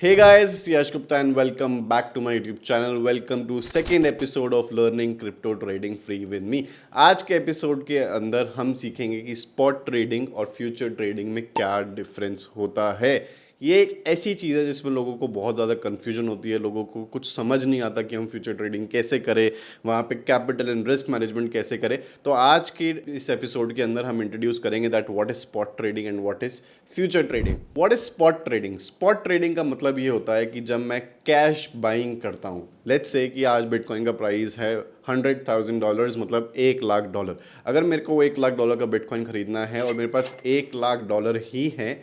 Hey guys, Yash Gupta and welcome back to my YouTube channel. Welcome to second episode of Learning Crypto Trading Free with me. आज के episode के अंदर हम सीखेंगे कि spot trading और future trading में क्या डिफरेंस होता है। ये एक ऐसी चीज़ है जिसमें लोगों को बहुत ज़्यादा कन्फ्यूजन होती है, लोगों को कुछ समझ नहीं आता कि हम फ्यूचर ट्रेडिंग कैसे करें, वहाँ पे कैपिटल एंड रिस्क मैनेजमेंट कैसे करें। तो आज के इस एपिसोड के अंदर हम इंट्रोड्यूस करेंगे that what is spot trading and what is future trading. What is spot trading? Spot trading का मतलब ये होता है कि जब मैं कैश बाइंग करता हूँ, लेट्स से कि आज बिटकॉइन का प्राइस है $100,000 मतलब $1,00,000। अगर मेरे को $1,00,000 का बिटकॉइन खरीदना है और मेरे पास $1,00,000 ही है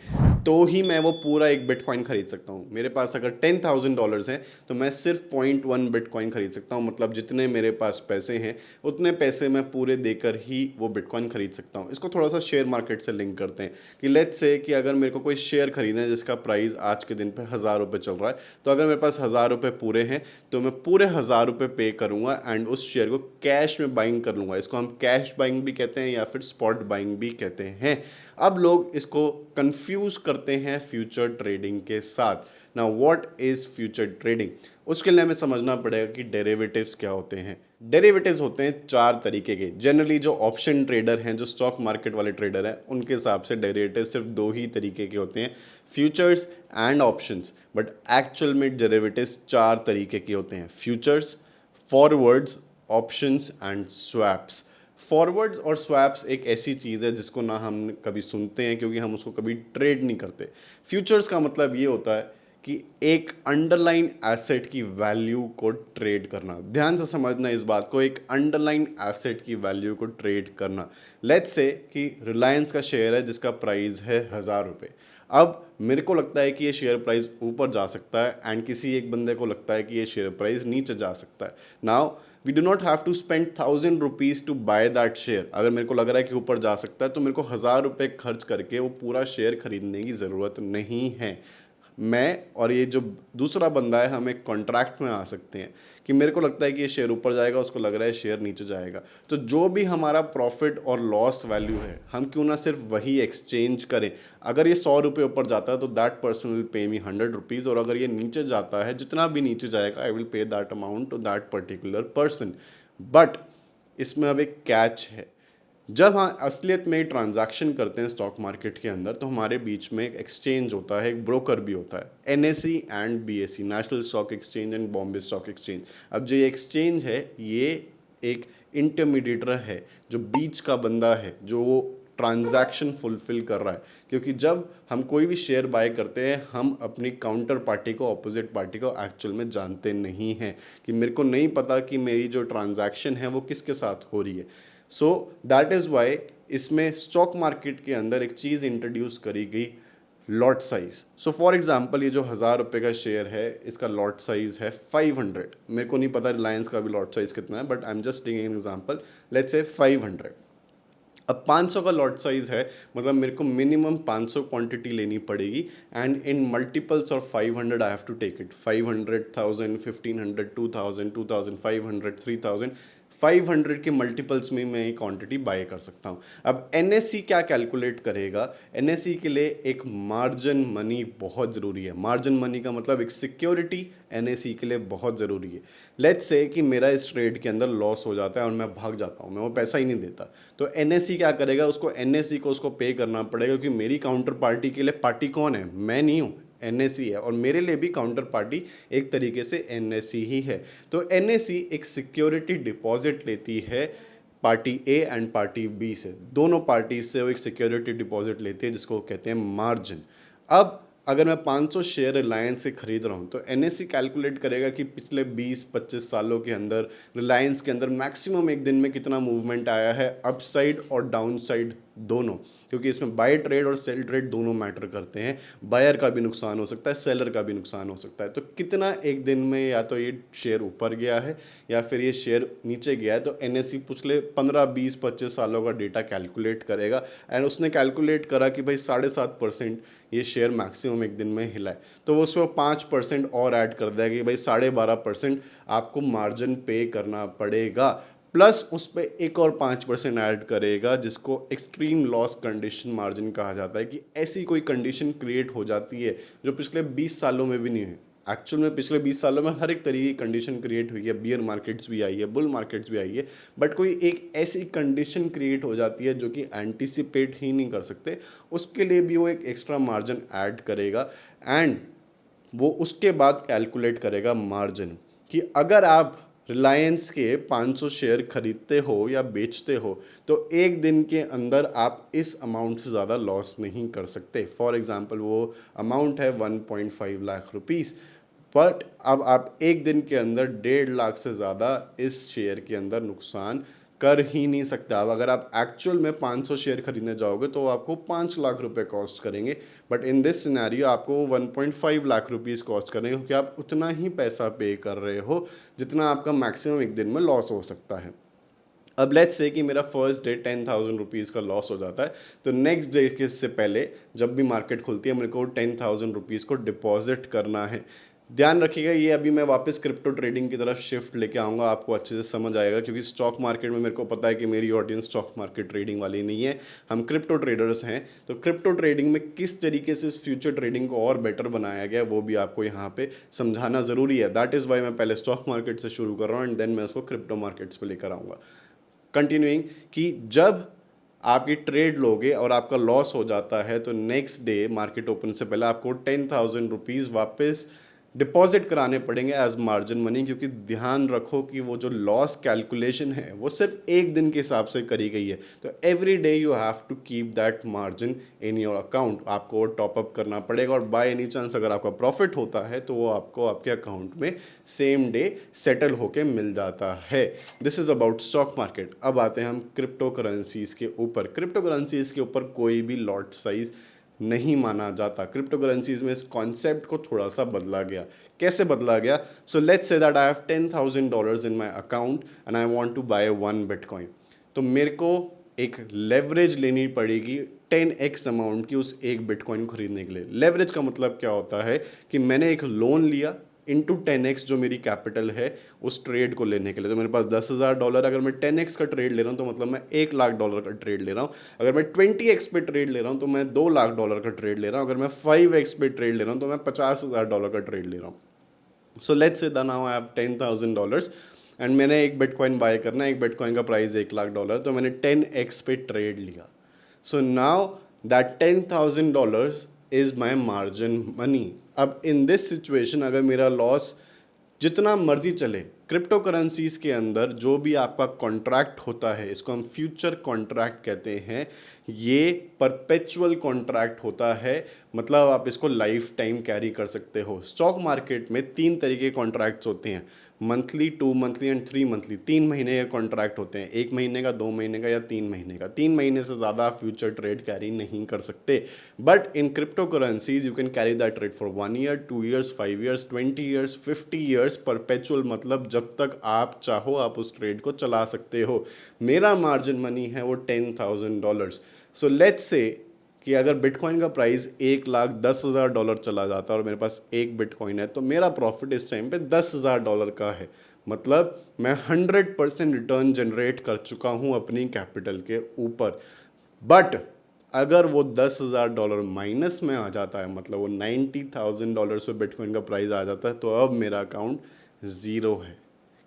तो ही मैं वो पूरा एक बिटकॉइन खरीद सकता हूँ। मेरे पास अगर $10,000 हैं तो मैं सिर्फ 0.1 बिटकॉइन खरीद सकता हूँ, मतलब जितने मेरे पास पैसे हैं उतने पैसे मैं पूरे देकर ही वो बिटकॉइन खरीद सकता हूँ। इसको थोड़ा सा शेयर मार्केट से लिंक करते हैं कि लेट्स से कि अगर मेरे को कोई शेयर खरीदना है जिसका प्राइस आज के दिन पे 1,000 रुपये चल रहा है, तो अगर मेरे पास 1,000 रुपये पूरे हैं तो मैं पूरे 1,000 रुपये पे करूँगा एंड उस शेयर को कैश में बाइंग कर लूँगा। इसको हम कैश बाइंग भी कहते हैं या फिर स्पॉट बाइंग भी कहते हैं। अब लोग इसको कंफ्यूज करते हैं फ्यूचर ट्रेडिंग के साथ। ना व्हाट इज फ्यूचर ट्रेडिंग? उसके लिए हमें समझना पड़ेगा कि डेरिवेटिव्स क्या होते हैं। डेरिवेटिव्स होते हैं चार तरीके के। जनरली जो ऑप्शन ट्रेडर हैं, जो स्टॉक मार्केट वाले ट्रेडर हैं, उनके हिसाब से डेरिवेटिव सिर्फ दो ही तरीके के होते हैं, futures and options. But actual में डेरिवेटिव्स चार तरीके के होते हैं, futures, forwards, options and swaps. Forwards और स्वैप्स एक ऐसी चीज़ है जिसको ना हम कभी सुनते हैं क्योंकि हम उसको कभी ट्रेड नहीं करते। फ्यूचर्स का मतलब ये होता है कि एक अंडरलाइन एसेट की वैल्यू को ट्रेड करना। ध्यान से समझना इस बात को, एक अंडरलाइन एसेट की वैल्यू को ट्रेड करना। लेट्स से कि रिलायंस का शेयर है जिसका प्राइस है 1,000 रुपये। अब मेरे को लगता है कि ये शेयर प्राइस ऊपर जा सकता है एंड किसी एक बंदे को लगता है कि ये शेयर प्राइस नीचे जा सकता है। Now we do not have to spend 1,000 rupees to buy that share. अगर मेरे को लग रहा है कि ऊपर जा सकता है तो मेरे को 1,000 रुपये खर्च करके वो पूरा शेयर खरीदने की ज़रूरत नहीं है। मैं और ये जो दूसरा बंदा है, हम एक कॉन्ट्रैक्ट में आ सकते हैं कि मेरे को लगता है कि ये शेयर ऊपर जाएगा, उसको लग रहा है शेयर नीचे जाएगा। तो जो भी हमारा प्रॉफिट और लॉस वैल्यू है, हम क्यों ना सिर्फ वही एक्सचेंज करें। अगर ये 100 रुपये ऊपर जाता है तो that person will pay me 100 rupees, और अगर ये नीचे जाता है, जितना भी नीचे जाएगा, I will pay that amount to that particular person. But इसमें अब एक कैच है। जब हाँ असलियत में ट्रांजैक्शन करते हैं स्टॉक मार्केट के अंदर तो हमारे बीच में एक एक्सचेंज होता है, एक ब्रोकर भी होता है, NSE and BSE, national stock exchange and Bombay stock exchange. अब जो ये एक्सचेंज है ये एक इंटरमीडिएटर है, जो बीच का बंदा है, जो वो ट्रांजैक्शन फुलफिल कर रहा है। क्योंकि जब हम कोई भी शेयर बाय करते हैं, हम अपनी काउंटर पार्टी को, अपोजिट पार्टी को एक्चुअल में जानते नहीं हैं, कि मेरे को नहीं पता कि मेरी जो ट्रांजैक्शन है वो किसके साथ हो रही है। सो दैट इज़ वाई इसमें स्टॉक मार्केट के अंदर एक चीज़ इंट्रोड्यूस करी गई, lot size. So for example ये जो 1,000 रुपये का शेयर है, इसका लॉट साइज है 500। मेरे को नहीं पता रिलायंस का भी लॉट साइज कितना है, but I am just taking an example, let's say 500। अब 500 का लॉट साइज है, मतलब मेरे को मिनिमम 500 क्वांटिटी लेनी पड़ेगी and in multiples of 500 I have to take it. 500, 1,000, 1,500, 2,000, 2,500, 3,000, 500 के मल्टीपल्स में मैं ये क्वांटिटी बाय कर सकता हूँ। अब एनएसई क्या कैलकुलेट करेगा? एनएसई के लिए एक मार्जिन मनी बहुत ज़रूरी है। मार्जिन मनी का मतलब एक सिक्योरिटी एनएसई के लिए बहुत ज़रूरी है। लेट्स से कि मेरा इस ट्रेड के अंदर लॉस हो जाता है और मैं भाग जाता हूँ, मैं वो पैसा ही नहीं देता, तो एनएसई क्या करेगा? उसको एनएसई को उसको पे करना पड़ेगा, क्योंकि मेरी काउंटर पार्टी के लिए पार्टी कौन है? मैं नहीं हूँ, एनएसई है, और मेरे लिए भी काउंटर पार्टी एक तरीके से एनएसई ही है। तो एनएसई एक सिक्योरिटी डिपॉजिट लेती है party A and party B से, दोनों पार्टी से वो एक सिक्योरिटी डिपॉजिट लेती है जिसको कहते हैं मार्जिन। अब अगर मैं 500 शेयर रिलायंस से खरीद रहा हूँ तो एनएसई कैलकुलेट करेगा कि पिछले 20-25 सालों के अंदर रिलायंस के अंदर मैक्सिमम एक दिन में कितना मूवमेंट आया है, अपसाइड और डाउन साइड दोनों, क्योंकि इसमें बाय ट्रेड और सेल ट्रेड दोनों मैटर करते हैं। बायर का भी नुकसान हो सकता है, सेलर का भी नुकसान हो सकता है। तो कितना एक दिन में या तो ये शेयर ऊपर गया है या फिर ये शेयर नीचे गया है, तो एनएसई पिछले 15-20-25 सालों का डेटा कैलकुलेट करेगा एंड उसने कैलकुलेट करा कि भाई 7.5% ये शेयर मैक्सिमम एक दिन में हिला है, तो वो उसमें 5% और ऐड कर देगा कि भाई 12.5% आपको मार्जिन पे करना पड़ेगा। प्लस उस पर एक और 5% ऐड करेगा, जिसको एक्सट्रीम लॉस कंडीशन मार्जिन कहा जाता है, कि ऐसी कोई कंडीशन क्रिएट हो जाती है जो पिछले 20 सालों में भी नहीं है। एक्चुअल में पिछले 20 सालों में हर एक तरीके की कंडीशन क्रिएट हुई है, बियर मार्केट्स भी आई है, बुल मार्केट्स भी आई है, बट कोई एक ऐसी कंडीशन क्रिएट हो जाती है जो कि एंटिसिपेट ही नहीं कर सकते, उसके लिए भी वो एक एक्स्ट्रा मार्जिन ऐड करेगा। एंड वो उसके बाद कैलकुलेट करेगा मार्जिन, कि अगर आप रिलायंस के 500 शेयर खरीदते हो या बेचते हो तो एक दिन के अंदर आप इस अमाउंट से ज़्यादा लॉस नहीं कर सकते। फॉर एग्जांपल वो अमाउंट है 1.5 लाख रुपीस, बट अब आप एक दिन के अंदर 1.5 लाख से ज़्यादा इस शेयर के अंदर नुकसान कर ही नहीं सकते। अब अगर आप एक्चुअल में 500 शेयर खरीदने जाओगे तो आपको 5 लाख रुपए कॉस्ट करेंगे, बट इन दिस सिनेरियो आपको 1.5 लाख रुपीज़ कॉस्ट करेंगे, क्योंकि आप उतना ही पैसा पे कर रहे हो जितना आपका मैक्सिमम एक दिन में लॉस हो सकता है। अब लेट्स से कि मेरा फर्स्ट डे 10,000 रुपीज़ का लॉस हो जाता है, तो नेक्स्ट डे के से पहले जब भी मार्केट खुलती है मेरे को 10,000 रुपीज़ को डिपॉजिट करना है। ध्यान रखिएगा, ये अभी मैं वापस क्रिप्टो ट्रेडिंग की तरफ शिफ्ट लेके आऊँगा, आपको अच्छे से समझ आएगा, क्योंकि स्टॉक मार्केट में मेरे को पता है कि मेरी ऑडियंस स्टॉक मार्केट ट्रेडिंग वाली नहीं है, हम क्रिप्टो ट्रेडर्स हैं। तो क्रिप्टो ट्रेडिंग में किस तरीके से इस फ्यूचर ट्रेडिंग को और बेटर बनाया गया वो भी आपको यहाँ पे समझाना ज़रूरी है। दैट इज़ वाई मैं पहले स्टॉक मार्केट से शुरू कर रहा हूँ एंड देन मैं उसको क्रिप्टो मार्केट्स पे लेकर आऊँगा। कंटिन्यूइंग, कि जब आप ये ट्रेड लोगे और आपका लॉस हो जाता है तो नेक्स्ट डे मार्केट ओपन से पहले आपको 10,000 रुपीज़ वापस डिपॉजिट कराने पड़ेंगे एज मार्जिन मनी, क्योंकि ध्यान रखो कि वो जो लॉस कैलकुलेशन है वो सिर्फ एक दिन के हिसाब से करी गई है। तो every day you have to keep that margin in your account, आपको वो टॉपअप करना पड़ेगा, और बाय एनी चांस अगर आपका प्रॉफिट होता है तो वो आपको आपके अकाउंट में सेम डे सेटल होके मिल जाता है। This is about stock market. अब आते हैं हम क्रिप्टो करेंसीज़ के ऊपर। क्रिप्टो करेंसीज़ के ऊपर कोई भी लॉट साइज़ नहीं माना जाता। क्रिप्टो करेंसीज में इस कॉन्सेप्ट को थोड़ा सा बदला गया। कैसे बदला गया? So let's say that I have $10,000 in my account and I want to buy 1 bitcoin. तो मेरे को एक लेवरेज लेनी पड़ेगी 10x अमाउंट की उस एक बिटकॉइन खरीदने के लिए। लेवरेज का मतलब क्या होता है कि मैंने एक लोन लिया इंटू 10x जो मेरी कैपिटल है उस ट्रेड को लेने के लिए। तो मेरे पास $10,000, अगर मैं 10x का ट्रेड ले रहा हूँ तो मतलब मैं $1,00,000 का ट्रेड ले रहा हूँ। अगर मैं 20x पे ट्रेड ले रहा हूँ तो मैं $2,00,000 का ट्रेड ले रहा हूँ। अगर मैं 5x पे ट्रेड ले रहा हूँ तो मैं $50,000 का ट्रेड ले रहा हूँ। सो let's say that now I have $10,000 and मैंने एक बिटकॉइन बाय करना है। एक बिटकॉइन का प्राइस $1,00,000, तो मैंने 10x पे ट्रेड लिया। So now that $10,000 is my margin money. अब इन दिस सिचुएशन अगर मेरा लॉस जितना मर्जी चले, क्रिप्टो करेंसीज के अंदर जो भी आपका कॉन्ट्रैक्ट होता है, इसको हम फ्यूचर कॉन्ट्रैक्ट कहते हैं, ये परपेचुअल कॉन्ट्रैक्ट होता है, मतलब आप इसको लाइफ टाइम कैरी कर सकते हो। स्टॉक मार्केट में 3 तरीके के कॉन्ट्रैक्ट्स होते हैं, मंथली, 2 मंथली एंड 3 मंथली। 3 महीने के कॉन्ट्रैक्ट होते हैं, 1 महीने का, 2 महीने का या 3 महीने का। 3 महीने से ज़्यादा आप फ्यूचर ट्रेड कैरी नहीं कर सकते। But in crypto currencies you can carry that trade for 1 year, 2 years, 5 years, 20 years, 50 years. Perpetual मतलब जब तक आप चाहो आप उस ट्रेड को चला सकते हो। मेरा मार्जिन मनी है वो $10,000। सो लेट्स से कि अगर बिटकॉइन का प्राइस $1,10,000 चला जाता है और मेरे पास एक बिटकॉइन है, तो मेरा प्रॉफिट इस टाइम पे $10,000 का है। मतलब मैं 100% रिटर्न जनरेट कर चुका हूँ अपनी कैपिटल के ऊपर। बट अगर वो $10,000 माइनस में आ जाता है, मतलब वो $90,000 पे बिटकॉइन का प्राइस आ जाता है, तो अब मेरा अकाउंट ज़ीरो है,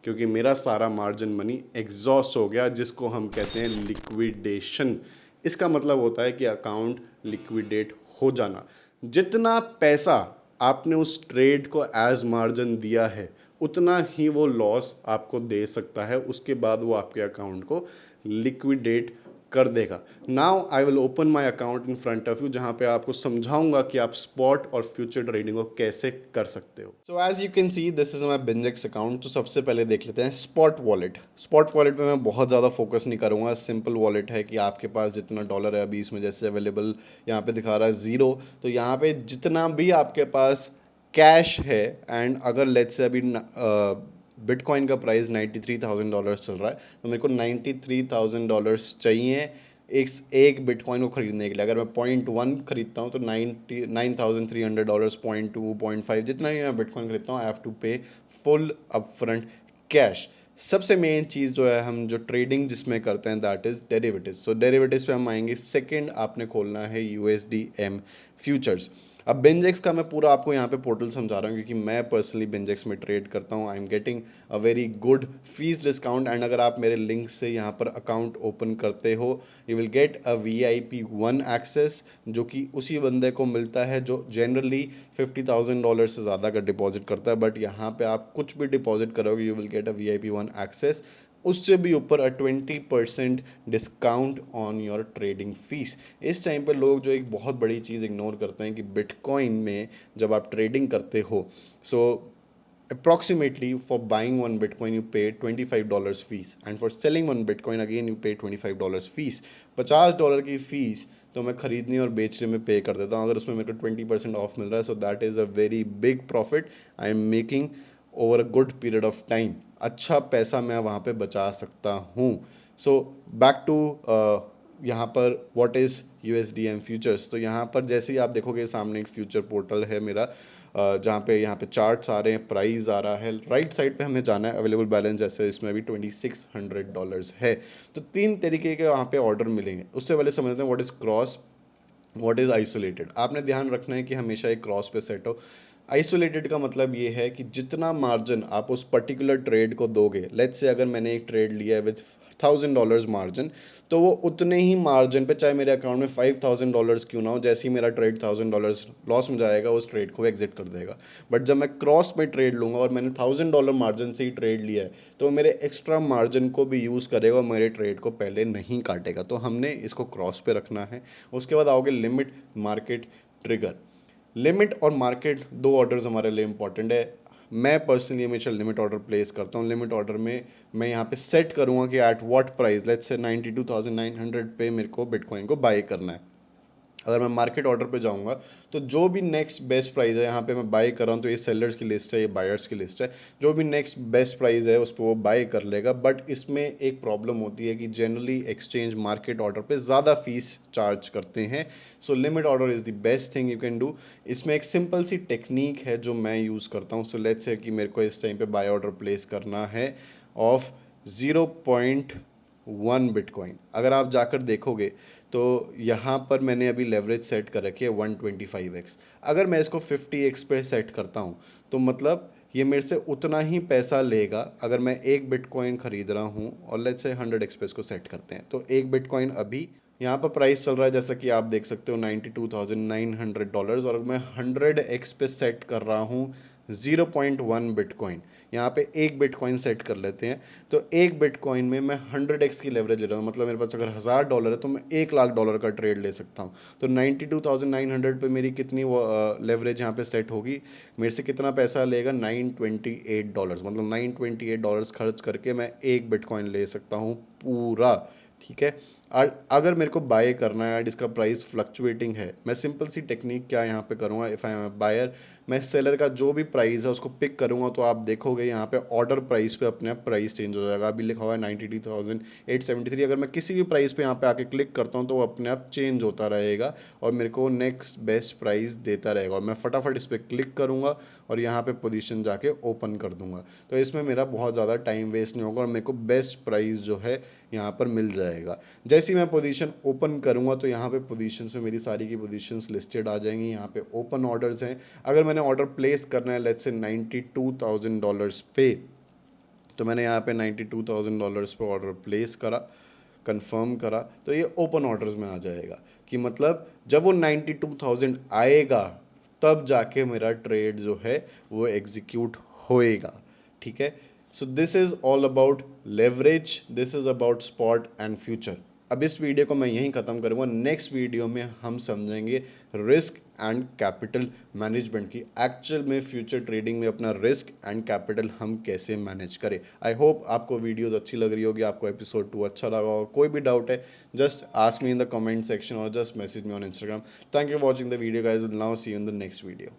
क्योंकि मेरा सारा मार्जिन मनी एग्जॉस्ट हो गया, जिसको हम कहते हैं लिक्विडेशन। इसका मतलब होता है कि अकाउंट लिक्विडेट हो जाना। जितना पैसा आपने उस ट्रेड को एज मार्जिन दिया है उतना ही वो लॉस आपको दे सकता है, उसके बाद वो आपके अकाउंट को लिक्विडेट कर देगा। Now I will open my account in front of you, जहाँ पे आपको समझाऊंगा कि आप स्पॉट और फ्यूचर ट्रेडिंग को कैसे कर सकते हो। So as you can see this is my BingX account. तो सबसे पहले देख लेते हैं स्पॉट वॉलेट। स्पॉट वॉलेट पे मैं बहुत ज़्यादा फोकस नहीं करूँगा। सिंपल वॉलेट है कि आपके पास जितना डॉलर है अभी इसमें जैसे अवेलेबल यहाँ पे दिखा रहा है 0, तो यहाँ पे जितना भी आपके पास कैश है, एंड अगर लेट्स से अभी बिटकॉइन का प्राइस $93,000 चल रहा है, तो मेरे को $93,000 चाहिए एक बिटकॉइन को खरीदने के लिए। अगर मैं 0.1 खरीदता हूँ तो $99,300, 0.2, 0.5 जितना भी मैं बिटकॉइन खरीदता हूँ, आई हैव टू पे फुल अपफ्रंट कैश। सबसे मेन चीज़ जो है हम जो ट्रेडिंग जिसमें करते हैं दैट इज़ डेरिवेटिव्स। तो डेरिवेटिव्स पे हम आएंगे। सेकंड आपने खोलना है USDM फ्यूचर्स। अब बिंजेक्स का मैं पूरा आपको यहाँ पे पोर्टल समझा रहा हूँ क्योंकि मैं पर्सनली बिंजेक्स में ट्रेड करता हूँ। I am getting a very good fees discount and अगर आप मेरे लिंक से यहाँ पर अकाउंट ओपन करते हो you will get a VIP 1 access, जो कि उसी बंदे को मिलता है जो जनरली $50,000 से ज़्यादा का डिपॉजिट करता है। बट यहाँ पे आप कुछ भी डिपॉजिट करोगे you will get a VIP 1 access, उससे भी ऊपर 20% discount on your trading fees. इस टाइम पे लोग जो एक बहुत बड़ी चीज़ इग्नोर करते हैं कि बिटकॉइन में जब आप ट्रेडिंग करते हो, सो approximately for buying one bitcoin you pay $25 fees and for selling one bitcoin again you pay $25 fees। $50 की फीस तो मैं खरीदने और बेचने में पे कर देता हूँ। अगर उसमें मेरे को 20% ऑफ मिल रहा है so that is a very big profit I am making over a good period of time. अच्छा पैसा मैं वहाँ पे बचा सकता हूँ। सो बैक टू यहाँ पर व्हाट इज़ USDM फ्यूचर्स। तो यहाँ पर जैसे ही आप देखोगे सामने एक फ्यूचर पोर्टल है मेरा, जहाँ पे यहाँ पे चार्ट्स आ रहे हैं, प्राइस आ रहा है। राइट साइड पे हमें जाना है, अवेलेबल बैलेंस जैसे इसमें भी $2600 है। तो 3 तरीके के वहाँ पे ऑर्डर मिलेंगे। उससे पहले समझते हैं what is cross, what is isolated. आपने ध्यान रखना है कि हमेशा एक क्रॉस पे सेट हो। आइसोलेटेड का मतलब ये है कि जितना मार्जिन आप उस पर्टिकुलर ट्रेड को दोगे, लेट्स से अगर मैंने एक ट्रेड लिया है विथ $1000 मार्जिन, तो वो उतने ही मार्जिन पे चाहे मेरे अकाउंट में $5000 क्यों ना हो, जैसे ही मेरा ट्रेड $1000 लॉस में जाएगा उस ट्रेड को एग्जिट कर देगा। बट जब मैं क्रॉस में ट्रेड लूँगा और मैंने $1000 मार्जिन से ही ट्रेड लिया है तो मेरे एक्स्ट्रा मार्जिन को भी यूज़ करेगा और मेरे ट्रेड को पहले नहीं काटेगा। तो हमने इसको क्रॉस पे रखना है। उसके बाद आओगे लिमिट, मार्केट, ट्रिगर। लिमिट और मार्केट दो ऑर्डर्स हमारे लिए इंपॉर्टेंट है। मैं पर्सनली हमेशा लिमिट ऑर्डर प्लेस करता हूँ। लिमिट ऑर्डर में मैं यहाँ पे सेट करूँगा कि at what price, let's say 92,900 पे मेरे को बिटकॉइन को बाय करना है। अगर मैं मार्केट ऑर्डर पे जाऊंगा तो जो भी नेक्स्ट बेस्ट प्राइस है, यहाँ पे मैं बाय कर रहा हूँ तो ये सेलर्स की लिस्ट है, ये बायर्स की लिस्ट है, जो भी नेक्स्ट बेस्ट प्राइस है उस पर वो बाय कर लेगा। बट इसमें एक प्रॉब्लम होती है कि जनरली एक्सचेंज मार्केट ऑर्डर पे ज़्यादा फीस चार्ज करते हैं। So limit order is the best thing you can do. इसमें एक सिंपल सी टेक्निक है जो मैं यूज़ करता हूँ। सो लेट्स से कि मेरे को इस टाइम पे बाय ऑर्डर प्लेस करना है ऑफ 0.1 बिटकॉइन। अगर आप जाकर देखोगे तो यहाँ पर मैंने अभी लेवरेज सेट कर रखी है 125x। अगर मैं इसको 50x पे सेट करता हूँ तो मतलब ये मेरे से उतना ही पैसा लेगा। अगर मैं एक बिटकॉइन खरीद रहा हूँ और लेट्स से 100x पे इसको सेट करते हैं तो एक बिटकॉइन अभी यहाँ पर प्राइस चल रहा है जैसा कि आप देख सकते हो $92,900 और मैं 100x पे सेट कर रहा हूँ 0.1 बिटकॉइन। यहाँ पे एक बिटकॉइन सेट कर लेते हैं तो एक बिटकॉइन में मैं 100x की लेवरेज ले रहा हूँ। मतलब मेरे पास अगर $1000 है तो मैं $1,00,000 का ट्रेड ले सकता हूँ। तो 92,900 पे मेरी कितनी लेवरेज यहाँ पे सेट होगी, मेरे से कितना पैसा लेगा, $928। मतलब $928 खर्च करके मैं एक बिटकॉइन ले सकता हूँ पूरा। ठीक है। अगर मेरे को बाय करना है एंड इसका प्राइस फ्लक्चुएटिंग है, मैं सिंपल सी टेक्निक क्या यहाँ पे करूँगा, इफ़ आई एम बायर, मैं सेलर का जो भी प्राइस है उसको पिक करूँगा तो आप देखोगे यहाँ पे ऑर्डर प्राइस पे अपने आप प्राइस चेंज हो जाएगा। अभी लिखा हुआ है 92,873। अगर मैं किसी भी प्राइस पे यहाँ पे आके क्लिक करता हूँ तो वो अपने आप चेंज होता रहेगा और मेरे को नेक्स्ट बेस्ट प्राइस देता रहेगा और मैं फटाफट इस पर क्लिक करूँगा और यहाँ पे पोजीशन जाके ओपन कर दूंगा। तो इसमें मेरा बहुत ज़्यादा टाइम वेस्ट नहीं होगा और मेरे को बेस्ट प्राइस जो है यहाँ पर मिल जाएगा। जैसे ही मैं पोजीशन ओपन करूँगा तो यहाँ पे पोजीशंस में मेरी सारी की पोजीशंस लिस्टेड आ जाएंगी। यहाँ पे ओपन ऑर्डर्स हैं। अगर मैंने ऑर्डर प्लेस करना है लेट्स से $92,000 पे, तो मैंने यहाँ पे $92,000 पे ऑर्डर प्लेस करा, कंफर्म करा, तो ये ओपन ऑर्डर्स में आ जाएगा कि मतलब जब वो 92,000 आएगा तब जाके मेरा ट्रेड जो है वो एग्जीक्यूट होएगा। ठीक है। So this is all about leverage, this is about spot and future. अब इस वीडियो को मैं यहीं ख़त्म करूँगा। नेक्स्ट वीडियो में हम समझेंगे रिस्क एंड कैपिटल मैनेजमेंट की। एक्चुअल में फ्यूचर ट्रेडिंग में अपना रिस्क एंड कैपिटल हम कैसे मैनेज करें। आई होप आपको वीडियोस अच्छी लग रही होगी, आपको एपिसोड 2 अच्छा लगा होगा। कोई भी डाउट है just ask me in the comment section और just message me on Instagram. Thank you for watching the video guys. Will now see you in the next video.